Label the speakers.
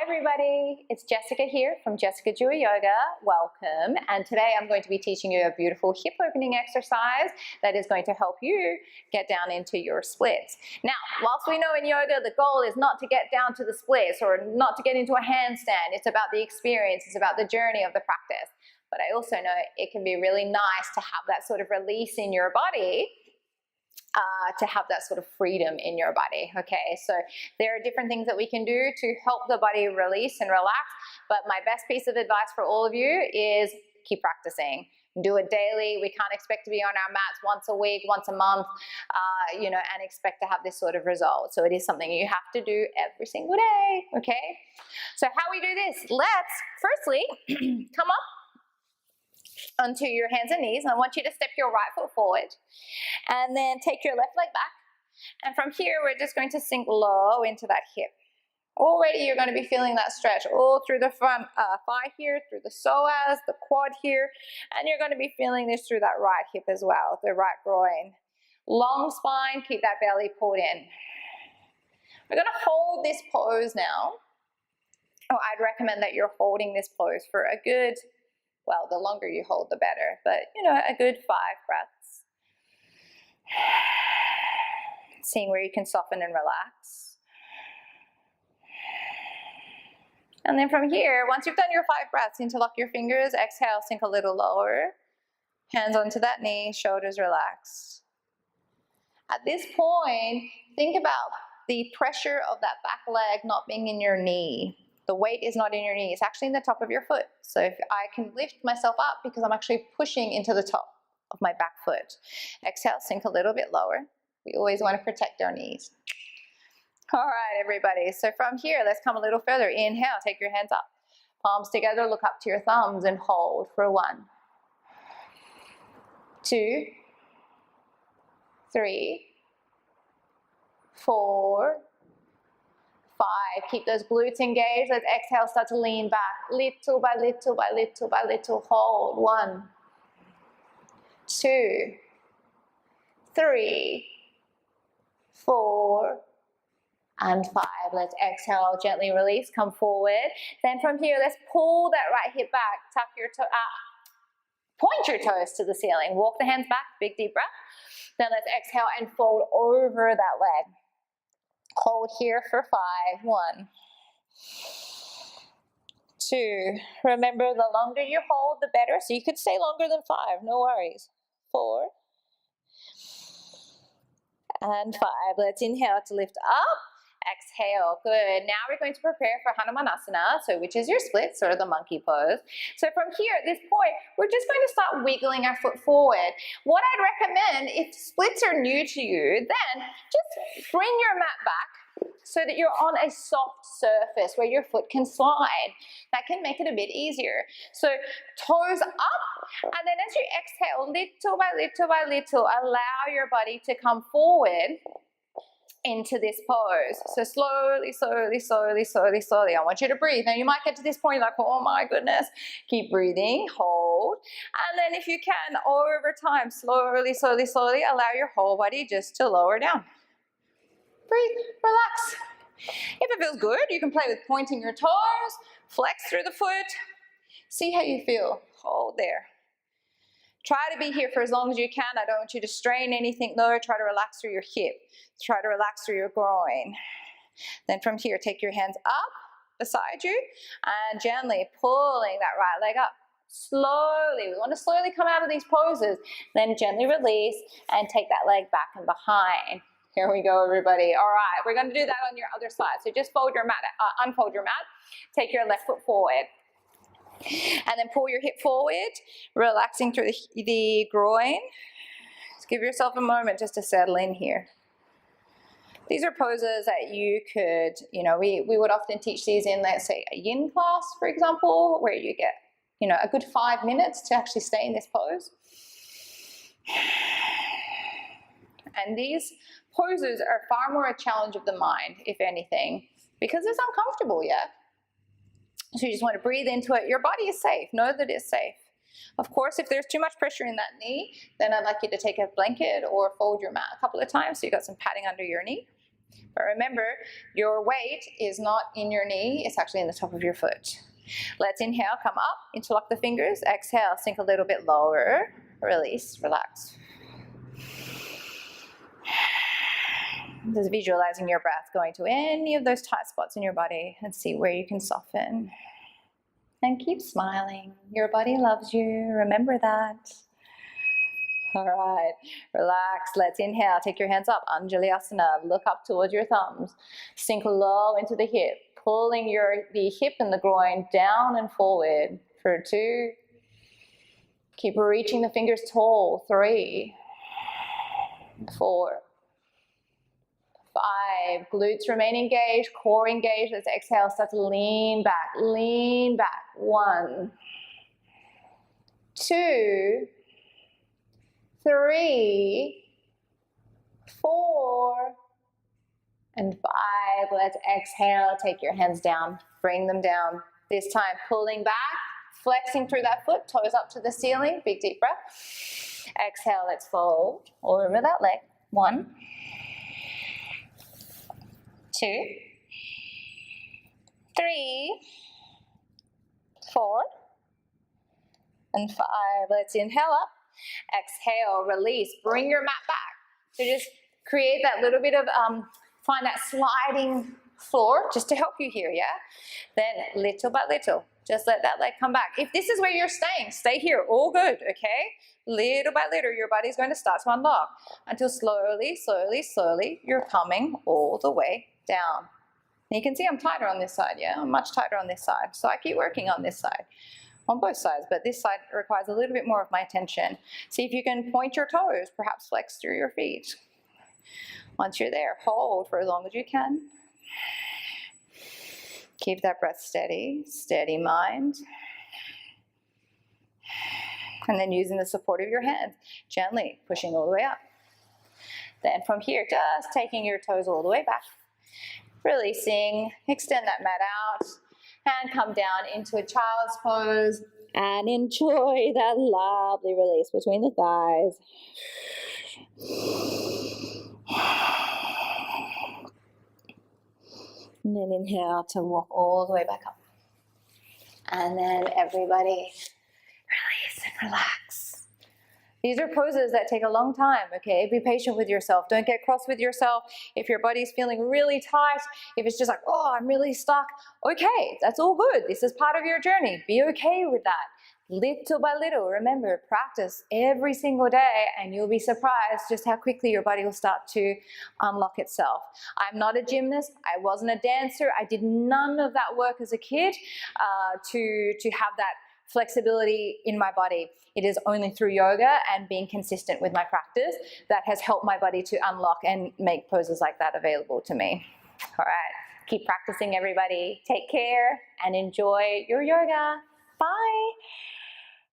Speaker 1: everybody, it's Jessica here from Jessica Dewar Yoga. Welcome. And today I'm going to be teaching you a beautiful hip opening exercise that is going to help you get down into your splits. Now, whilst we know in yoga the goal is not to get down to the splits or not to get into a handstand, it's about the experience, it's about the journey of the practice. But I also know it can be really nice to have that sort of release in your body, to have that sort of freedom in your body. Okay, so there are different things that we can do to help the body release and relax, but my best piece of advice for all of you is keep practicing. Do it daily. We can't expect to be on our mats once a week, once a month, and expect to have this sort of result. So it is something you have to do every single day. Okay, so how we do this? Let's firstly come up onto your hands and knees. I want you to step your right foot forward and then take your left leg back. And from here, we're just going to sink low into that hip. Already you're going to be feeling that stretch all through the front thigh here, through the psoas, the quad here, and you're going to be feeling this through that right hip as well, the right groin. Long spine, keep that belly pulled in. We're going to hold this pose now. Oh, I'd recommend that you're holding this pose for a good, well, the longer you hold, the better, but a good 5 breaths. Seeing where you can soften and relax. And then from here, once you've done your 5 breaths, interlock your fingers, exhale, sink a little lower. Hands onto that knee, shoulders relaxed. At this point, think about the pressure of that back leg not being in your knee. The weight is not in your knee, it's actually in the top of your foot. So if I can lift myself up because I'm actually pushing into the top of my back foot. Exhale, sink a little bit lower. We always want to protect our knees. All right, everybody. So from here, let's come a little further. Inhale, take your hands up. Palms together, look up to your thumbs and hold for 1, 2, 3, 4, 5. Keep those glutes engaged. Let's exhale, start to lean back. Little by little by little by little. Hold. 1, 2, 3, 4, and 5. Let's exhale, gently release, come forward. Then from here, let's pull that right hip back. Tuck your toe, point your toes to the ceiling. Walk the hands back, big deep breath. Then let's exhale and fold over that leg. Hold here for 5. 1, 2. Remember, the longer you hold, the better. So you could stay longer than 5, no worries. 4 and 5. Let's inhale to lift up. Exhale. Good. Now we're going to prepare for Hanumanasana, so which is your splits or the monkey pose. So from here at this point, we're just going to start wiggling our foot forward. What I'd recommend, if splits are new to you, then just bring your mat back so that you're on a soft surface where your foot can slide. That can make it a bit easier. So toes up, and then as you exhale, little by little by little, allow your body to come forward into this pose. So slowly, slowly, slowly, slowly, slowly. I want you to breathe. Now you might get to this point like, oh my goodness. Keep breathing, hold. And then if you can, over time, slowly, slowly, slowly, allow your whole body just to lower down. Breathe, relax. If it feels good, you can play with pointing your toes, flex through the foot. See how you feel. Hold there. Try to be here for as long as you can. I don't want you to strain anything though. Try to relax through your hip. Try to relax through your groin. Then from here, take your hands up beside you and gently pulling that right leg up. Slowly, we want to slowly come out of these poses. Then gently release and take that leg back and behind. Here we go, everybody. All right, we're going to do that on your other side. So just fold your mat, unfold your mat. Take your left foot forward. And then pull your hip forward, relaxing through the groin. Just give yourself a moment just to settle in here. These are poses that you could, we would often teach these in, let's say, a yin class, for example, where you get, a good 5 minutes to actually stay in this pose. And these poses are far more a challenge of the mind, if anything, because it's uncomfortable, yeah? So you just want to breathe into it. Your body is safe. Know that it's safe. Of course, if there's too much pressure in that knee, then I'd like you to take a blanket or fold your mat a couple of times so you got some padding under your knee. But remember, your weight is not in your knee, it's actually in the top of your foot. Let's inhale, come up, interlock the fingers, exhale, sink a little bit lower, release, relax. Just visualizing your breath going to any of those tight spots in your body and see where you can soften. And keep smiling. Your body loves you. Remember that. All right, relax. Let's inhale. Take your hands up. Anjali-asana. Look up towards your thumbs. Sink low into the hip, pulling the hip and the groin down and forward for 2. Keep reaching the fingers tall. 3, 4, 5. Glutes remain engaged, core engaged. Let's exhale, start to lean back, lean back. 1, 2, 3, 4, and 5. Let's exhale, take your hands down, bring them down. This time pulling back, flexing through that foot, toes up to the ceiling, big deep breath. Exhale, let's fold over that leg. 1, 2, 3, 4, and 5. Let's inhale up, exhale, release, bring your mat back. So just create that little bit of, find that sliding floor just to help you here, yeah? Then little by little, just let that leg come back. If this is where you're staying, stay here, all good, okay? Little by little, your body's going to start to unlock until slowly, slowly, slowly, you're coming all the way down. And you can see I'm tighter on this side, yeah? I'm much tighter on this side. So I keep working on this side, on both sides, but this side requires a little bit more of my attention. See if you can point your toes, perhaps flex through your feet. Once you're there, hold for as long as you can. Keep that breath steady, steady mind. And then using the support of your hands, gently pushing all the way up. Then from here, just taking your toes all the way back. Releasing, extend that mat out, and come down into a child's pose. And enjoy that lovely release between the thighs. And then inhale to walk all the way back up. And then everybody release and relax. These are poses that take a long time, okay? Be patient with yourself. Don't get cross with yourself. If your body's feeling really tight, if it's just like, oh, I'm really stuck, okay, that's all good. This is part of your journey. Be okay with that. Little by little, remember, practice every single day and you'll be surprised just how quickly your body will start to unlock itself. I'm not a gymnast. I wasn't a dancer. I did none of that work as a kid to have that flexibility in my body. It is only through yoga and being consistent with my practice that has helped my body to unlock and make poses like that available to me. All right, keep practicing, everybody. Take care and enjoy your yoga. Bye.